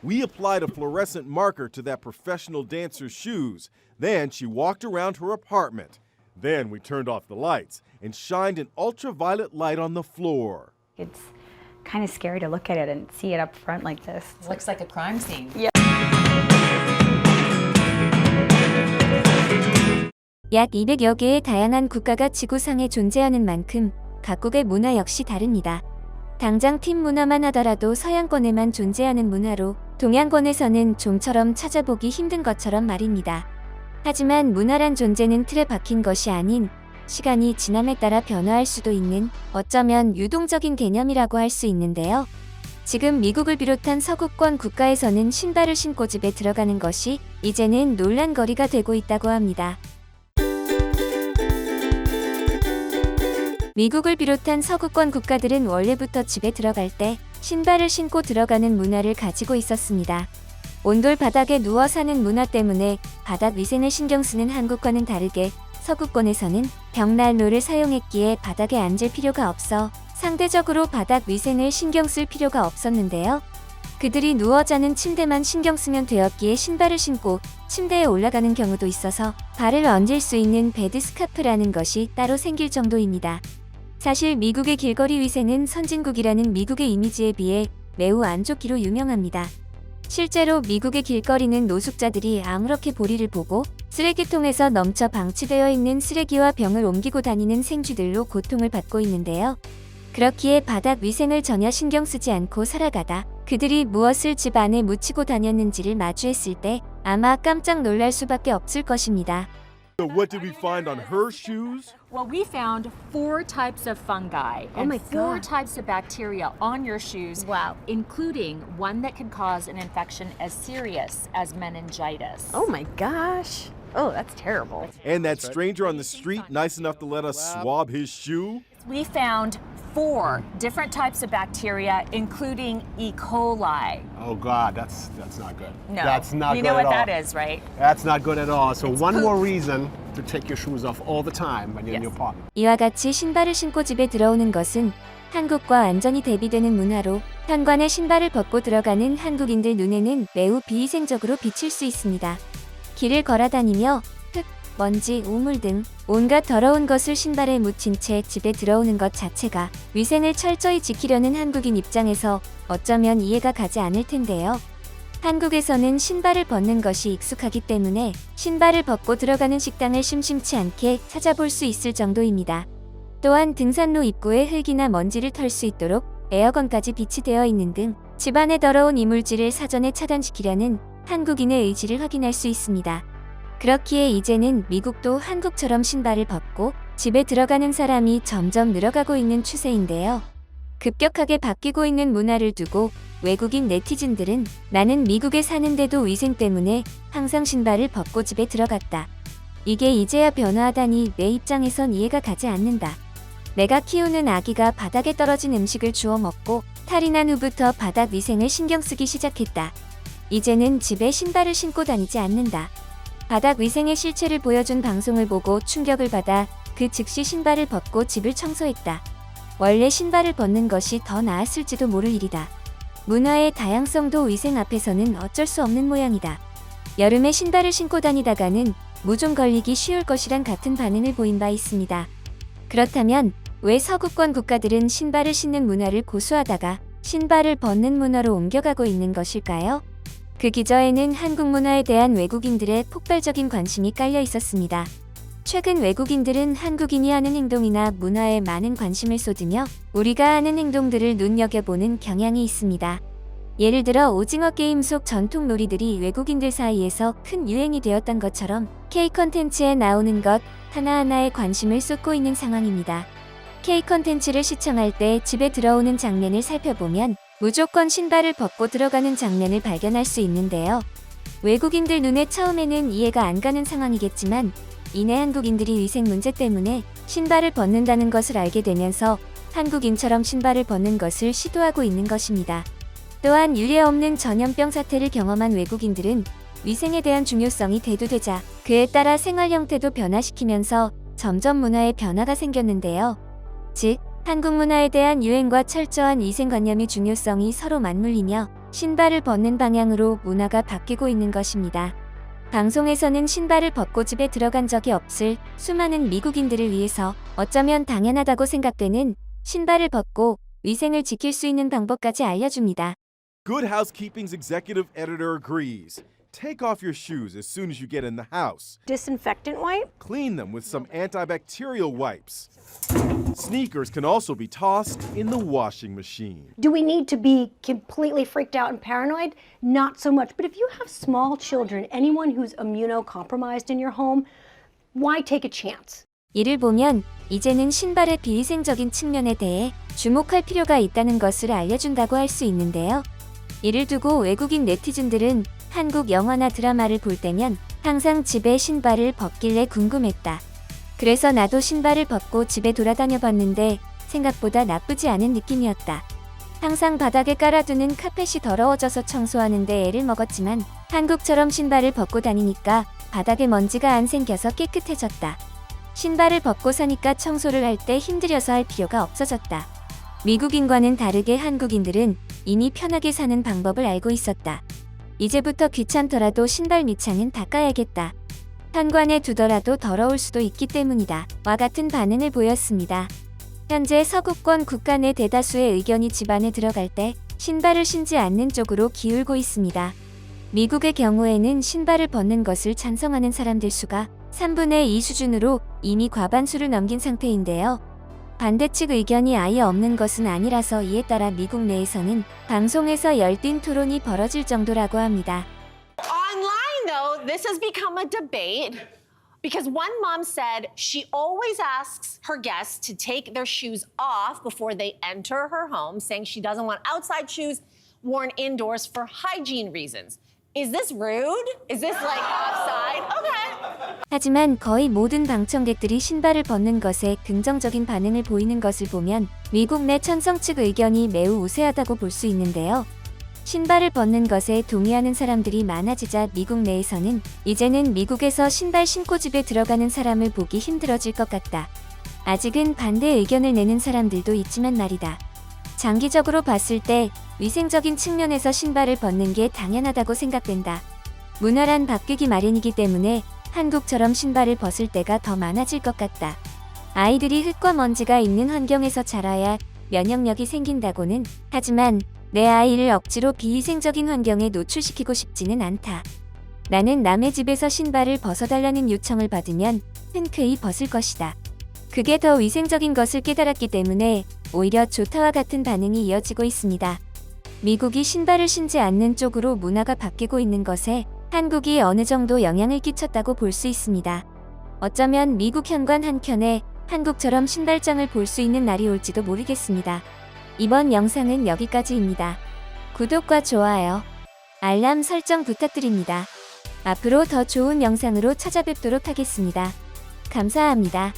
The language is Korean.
We applied a fluorescent marker to that professional dancer's shoes. Then she walked around her apartment. Then we turned off the lights and shined an ultraviolet light on the floor. It's kind of scary to look at it and see it up front like this. It looks like a crime scene. Yeah. 약 200여 개의 다양한 국가가 지구상에 존재하는 만큼 각국의 문화 역시 다릅니다. 당장 팀 문화만 하더라도 서양권에만 존재하는 문화로 동양권에서는 좀처럼 찾아보기 힘든 것처럼 말입니다. 하지만 문화란 존재는 틀에 박힌 것이 아닌 시간이 지남에 따라 변화할 수도 있는 어쩌면 유동적인 개념이라고 할 수 있는데요. 지금 미국을 비롯한 서구권 국가에서는 신발을 신고 집에 들어가는 것이 이제는 논란거리가 되고 있다고 합니다. 미국을 비롯한 서구권 국가들은 원래부터 집에 들어갈 때 신발을 신고 들어가는 문화를 가지고 있었습니다. 온돌 바닥에 누워 사는 문화 때문에 바닥 위생을 신경 쓰는 한국과는 다르게 서구권에서는 벽난로를 사용했기에 바닥에 앉을 필요가 없어 상대적으로 바닥 위생을 신경 쓸 필요가 없었는데요. 그들이 누워 자는 침대만 신경 쓰면 되었기에 신발을 신고 침대에 올라가는 경우도 있어서 발을 얹을 수 있는 베드 스카프라는 것이 따로 생길 정도입니다. 사실 미국의 길거리 위생은 선진국이라는 미국의 이미지에 비해 매우 안 좋기로 유명합니다. 실제로 미국의 길거리는 노숙자들이 아무렇게 보리를 보고 쓰레기통에서 넘쳐 방치되어 있는 쓰레기와 병을 옮기고 다니는 생쥐들로 고통을 받고 있는데요. 그렇기에 바닥 위생을 전혀 신경 쓰지 않고 살아가다 그들이 무엇을 집 안에 묻히고 다녔는지를 마주했을 때 아마 깜짝 놀랄 수밖에 없을 것입니다. So what did we find on her shoes? Well, we found 4 types of fungi and 4 types of bacteria on your shoes, Wow. including one that could cause an infection as serious as meningitis. Oh my gosh. Oh, that's terrible. And that stranger on the street nice enough to let us swab his shoe? We found 4 different types of bacteria, including E. coli. Oh God, that's not good. No, That's not you good know what at all. that is, right? That's not good at all. So It's one more poop. reason to take your shoes off all the time when you're in Yes. your apartment. 이와 같이 신발을 신고 집에 들어오는 것은 한국과 완전히 대비되는 문화로 현관에 신발을 벗고 들어가는 한국인들 눈에는 매우 비위생적으로 비칠 수 있습니다. 길을 걸어다니며 흙, 먼지, 우물 등 온갖 더러운 것을 신발에 묻힌 채 집에 들어오는 것 자체가 위생을 철저히 지키려는 한국인 입장에서 어쩌면 이해가 가지 않을 텐데요. 한국에서는 신발을 벗는 것이 익숙하기 때문에 신발을 벗고 들어가는 식당을 심심치 않게 찾아볼 수 있을 정도입니다. 또한 등산로 입구에 흙이나 먼지를 털 수 있도록 에어건까지 비치되어 있는 등 집안의 더러운 이물질을 사전에 차단시키려는 한국인의 의지를 확인할 수 있습니다. 그렇기에 이제는 미국도 한국처럼 신발을 벗고 집에 들어가는 사람이 점점 늘어가고 있는 추세인데요. 급격하게 바뀌고 있는 문화를 두고 외국인 네티즌들은 나는 미국에 사는데도 위생 때문에 항상 신발을 벗고 집에 들어갔다. 이게 이제야 변화하다니 내 입장에선 이해가 가지 않는다. 내가 키우는 아기가 바닥에 떨어진 음식을 주워 먹고 탈이 난 후부터 바닥 위생을 신경 쓰기 시작했다. 이제는 집에 신발을 신고 다니지 않는다. 바닥 위생의 실체를 보여준 방송을 보고 충격을 받아 그 즉시 신발을 벗고 집을 청소했다. 원래 신발을 벗는 것이 더 나았을지도 모를 일이다. 문화의 다양성도 위생 앞에서는 어쩔 수 없는 모양이다. 여름에 신발을 신고 다니다가는 무좀 걸리기 쉬울 것이란 같은 반응을 보인 바 있습니다. 그렇다면 왜 서구권 국가들은 신발을 신는 문화를 고수하다가 신발을 벗는 문화로 옮겨가고 있는 것일까요? 그 기저에는 한국 문화에 대한 외국인들의 폭발적인 관심이 깔려 있었습니다. 최근 외국인들은 한국인이 하는 행동이나 문화에 많은 관심을 쏟으며 우리가 하는 행동들을 눈여겨보는 경향이 있습니다. 예를 들어 오징어 게임 속 전통 놀이들이 외국인들 사이에서 큰 유행이 되었던 것처럼 K 컨텐츠에 나오는 것 하나하나에 관심을 쏟고 있는 상황입니다. K 컨텐츠를 시청할 때 집에 들어오는 장면을 살펴보면 무조건 신발을 벗고 들어가는 장면을 발견할 수 있는데요. 외국인들 눈에 처음에는 이해가 안 가는 상황이겠지만 이내 한국인들이 위생 문제 때문에 신발을 벗는다는 것을 알게 되면서 한국인처럼 신발을 벗는 것을 시도하고 있는 것입니다. 또한 유례 없는 전염병 사태를 경험한 외국인들은 위생에 대한 중요성이 대두되자 그에 따라 생활 형태도 변화시키면서 점점 문화의 변화가 생겼는데요. 즉, 한국 문화에 대한 유행과 철저한 위생관념의 중요성이 서로 맞물리며 신발을 벗는 방향으로 문화가 바뀌고 있는 것입니다. 방송에서는 신발을 벗고 집에 들어간 적이 없을 수많은 미국인들을 위해서 어쩌면 당연하다고 생각되는 신발을 벗고 위생을 지킬 수 있는 방법까지 알려줍니다. Good Housekeeping's executive editor agrees. Take off your shoes as soon as you get in the house. Disinfectant wipe? Clean them with some antibacterial wipes. Sneakers can also be tossed in the washing machine. Do we need to be completely freaked out and paranoid? Not so much. But if you have small children, anyone who's immunocompromised in your home, why take a chance? 이를 보면 이제는 신발의 비위생적인 측면에 대해 주목할 필요가 있다는 것을 알려준다고 할 수 있는데요. 이를 두고 외국인 네티즌들은 한국 영화나 드라마를 볼 때면 항상 집에 신발을 벗길래 궁금했다. 그래서 나도 신발을 벗고 집에 돌아다녀 봤는데 생각보다 나쁘지 않은 느낌이었다. 항상 바닥에 깔아두는 카펫이 더러워져서 청소하는데 애를 먹었지만 한국처럼 신발을 벗고 다니니까 바닥에 먼지가 안 생겨서 깨끗해졌다. 신발을 벗고 사니까 청소를 할 때 힘들여서 할 필요가 없어졌다. 미국인과는 다르게 한국인들은 이미 편하게 사는 방법을 알고 있었다. 이제부터 귀찮더라도 신발 밑창은 닦아야겠다. 현관에 두더라도 더러울 수도 있기 때문이다. 와 같은 반응을 보였습니다. 현재 서구권 국가 내 대다수의 의견이 집안에 들어갈 때 신발을 신지 않는 쪽으로 기울고 있습니다. 미국의 경우에는 신발을 벗는 것을 찬성하는 사람들 수가 3분의 2 수준으로 이미 과반수를 넘긴 상태인데요. 반대측 의견이 아예 없는 것은 아니라서 이에 따라 미국 내에서는 방송에서 열띤 토론이 벌어질 정도라고 합니다. Online, though, this has become a debate because one mom said she always asks her guests to take their shoes off before they enter her home, saying she doesn't want outside shoes worn indoors for hygiene reasons. Is this rude? Is this like offside? Okay. 하지만 거의 모든 방청객들이 신발을 벗는 것에 긍정적인 반응을 보이는 것을 보면 미국 내 찬성 측 의견이 매우 우세하다고 볼 수 있는데요. 신발을 벗는 것에 동의하는 사람들이 많아지자 미국 내에서는 이제는 미국에서 신발 신고 집에 들어가는 사람을 보기 힘들어질 것 같다. 아직은 반대 의견을 내는 사람들도 있지만 말이다. 장기적으로 봤을 때 위생적인 측면에서 신발을 벗는 게 당연하다고 생각된다. 문화란 바뀌기 마련이기 때문에 한국처럼 신발을 벗을 때가 더 많아질 것 같다. 아이들이 흙과 먼지가 있는 환경에서 자라야 면역력이 생긴다고는 하지만 내 아이를 억지로 비위생적인 환경에 노출시키고 싶지는 않다. 나는 남의 집에서 신발을 벗어달라는 요청을 받으면 흔쾌히 벗을 것이다. 그게 더 위생적인 것을 깨달았기 때문에 오히려 좋다와 같은 반응이 이어지고 있습니다. 미국이 신발을 신지 않는 쪽으로 문화가 바뀌고 있는 것에 한국이 어느 정도 영향을 끼쳤다고 볼 수 있습니다. 어쩌면 미국 현관 한켠에 한국처럼 신발장을 볼 수 있는 날이 올지도 모르겠습니다. 이번 영상은 여기까지입니다. 구독과 좋아요, 알람 설정 부탁드립니다. 앞으로 더 좋은 영상으로 찾아뵙도록 하겠습니다. 감사합니다.